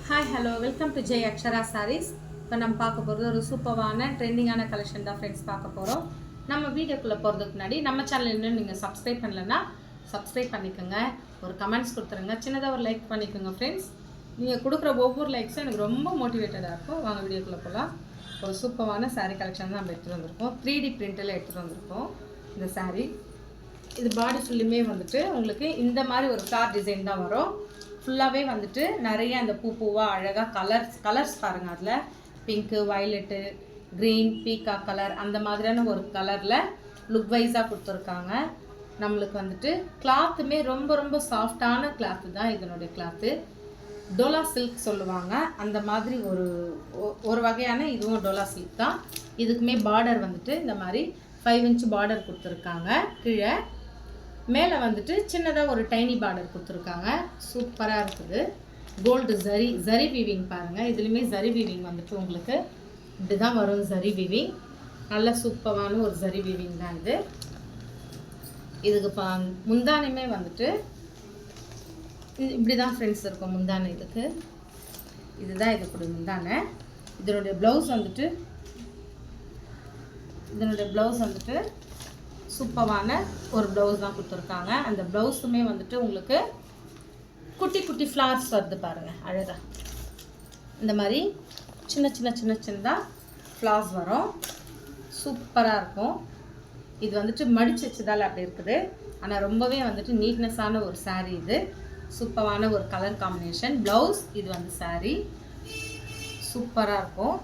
Hi hello welcome to Jai Akshara sarees. இப்போ நம்ம பார்க்க போகிறது ஒரு சூப்பரான ட்ரெண்டிங்கான கலெக்ஷன் தான் ஃப்ரெண்ட்ஸ் பார்க்க போகிறோம். நம்ம வீடியோக்குள்ளே போகிறதுக்கு முன்னாடி நம்ம சேனல் இன்னும் நீங்கள் சப்ஸ்கிரைப் பண்ணலைன்னா சப்ஸ்கிரைப் பண்ணிக்கோங்க, ஒரு கமெண்ட்ஸ் கொடுத்துருங்க, சின்னதாக ஒரு லைக் பண்ணிக்கோங்க ஃப்ரெண்ட்ஸ். நீங்கள் கொடுக்குற ஒவ்வொரு லைக்ஸும் எனக்கு ரொம்ப மோட்டிவேட்டடாக இருக்கும். வாங்க வீடியோக்குள்ளே போகலாம். ஒரு சூப்பரான சாரீ கலெக்ஷன் தான் நம்ம எடுத்துகிட்டு வந்திருக்கோம். 3D பிரிண்டில் எடுத்துகிட்டு வந்திருக்கோம் இந்த சாரீ. இது பாடி ஃபுல்லுமே வந்துட்டு உங்களுக்கு இந்த மாதிரி ஒரு ஃப்ளார் டிசைன் தான் வரும். ஃபுல்லாகவே வந்துட்டு நிறைய அந்த பூவாக அழகாக கலர்ஸ் பாருங்கள். அதில் பிங்க்கு, வயலட்டு, க்ரீன், பீக்கா கலர் அந்த மாதிரியான ஒரு கலரில் லுக் வைஸாக கொடுத்துருக்காங்க. நம்மளுக்கு வந்துட்டு கிளாத்துமே ரொம்ப ரொம்ப சாஃப்டான கிளாத்து தான் இதனுடைய கிளாத்து. டோலா சில்க் சொல்லுவாங்க, அந்த மாதிரி ஒரு வகையான இதுவும் டோலா சில்க் தான். இதுக்குமே பார்டர் வந்துட்டு இந்த மாதிரி 5 இன்ச் பார்டர் கொடுத்துருக்காங்க. கீழே மேலே வந்துட்டு சின்னதாக ஒரு டைனி பார்டர் கொடுத்துருக்காங்க. சூப்பராக இருக்குது. கோல்டு ஜரி வீவிங் பாருங்கள். இதுலேயுமே ஜரி வீவிங் வந்துட்டு உங்களுக்கு இப்படி தான் வரும். ஜரி வீவிங் நல்ல சூப்பரான ஒரு ஜரி வீவிங் தான் இது. இதுக்கு முந்தானையுமே வந்துட்டு இப்படி தான் ஃப்ரெண்ட்ஸ் இருக்கும். முந்தானை இதுதான் இதுக்கு முந்தானை. இதனுடைய ப்ளவுஸ் வந்துட்டு சூப்பரான ஒரு ப்ளவுஸ் தான் கொடுத்துருக்காங்க. அந்த ப்ளவுஸுமே வந்துட்டு உங்களுக்கு குட்டி குட்டி ஃப்ளார்ஸ் வருது பாருங்கள் அழகாக. இந்த மாதிரி சின்னதாக ஃப்ளார்ஸ் வரும். சூப்பராக இருக்கும். இது வந்துட்டு மடிச்சு வச்சதால் அப்படி இருக்குது. ஆனால் ரொம்பவே வந்துட்டு நீட்னஸான ஒரு சாரீ. இது சூப்பரான ஒரு கலர் காம்பினேஷன். ப்ளவுஸ் இது வந்து சாரீ சூப்பராக இருக்கும்.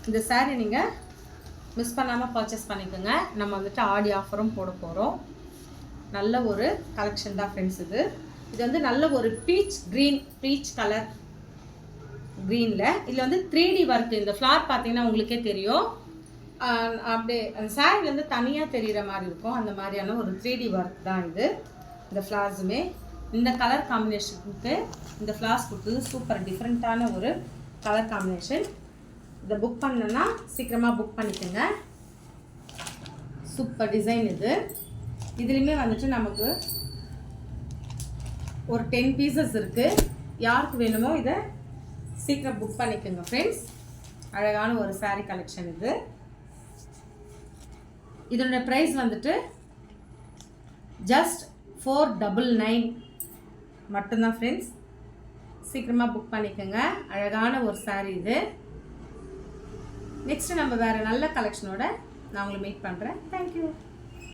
இந்த சாரீ நீங்கள் மிஸ் பண்ணாமல் பர்ச்சேஸ் பண்ணிக்கோங்க. நம்ம வந்துட்டு ஆடி ஆஃபரும் போட போகிறோம். நல்ல ஒரு கலெக்ஷன் தான் ஃப்ரெண்ட்ஸ். இது வந்து நல்ல ஒரு பீச் கலர் க்ரீனில் இதில் வந்து 3D ஒர்க். இந்த ஃப்ளார் பார்த்தீங்கன்னா உங்களுக்கே தெரியும். அப்படியே அந்த சாரீ வந்து தனியாக தெரிகிற மாதிரி இருக்கும். அந்த மாதிரியான ஒரு 3D ஒர்க் தான் இது. இந்த ஃப்ளார்ஸுமே இந்த கலர் காம்பினேஷனுக்கு இந்த ஃப்ளார்ஸ் கொடுத்தது சூப்பர் டிஃப்ரெண்ட்டான ஒரு கலர் காம்பினேஷன். இதை புக் பண்ணணுன்னா சீக்கிரமாக புக் பண்ணிக்கோங்க. சூப்பர் டிசைன் இது. இதுலேயுமே வந்துட்டு நமக்கு ஒரு 10 பீசஸ் இருக்குது. யாருக்கு வேணுமோ இதை சீக்கிரம் புக் பண்ணிக்கோங்க ஃப்ரெண்ட்ஸ். அழகான ஒரு சாரீ கலெக்ஷன் இது. இதனுடைய ப்ரைஸ் வந்துட்டு ஜஸ்ட் 499 மட்டும்தான் ஃப்ரெண்ட்ஸ். சீக்கிரமாக புக் பண்ணிக்கோங்க. அழகான ஒரு சாரீ இது. நெக்ஸ்ட்டு நம்ம வேறு நல்ல கலெக்ஷனோட நான் உங்களை மீட் பண்ணுறேன். தேங்க்யூ.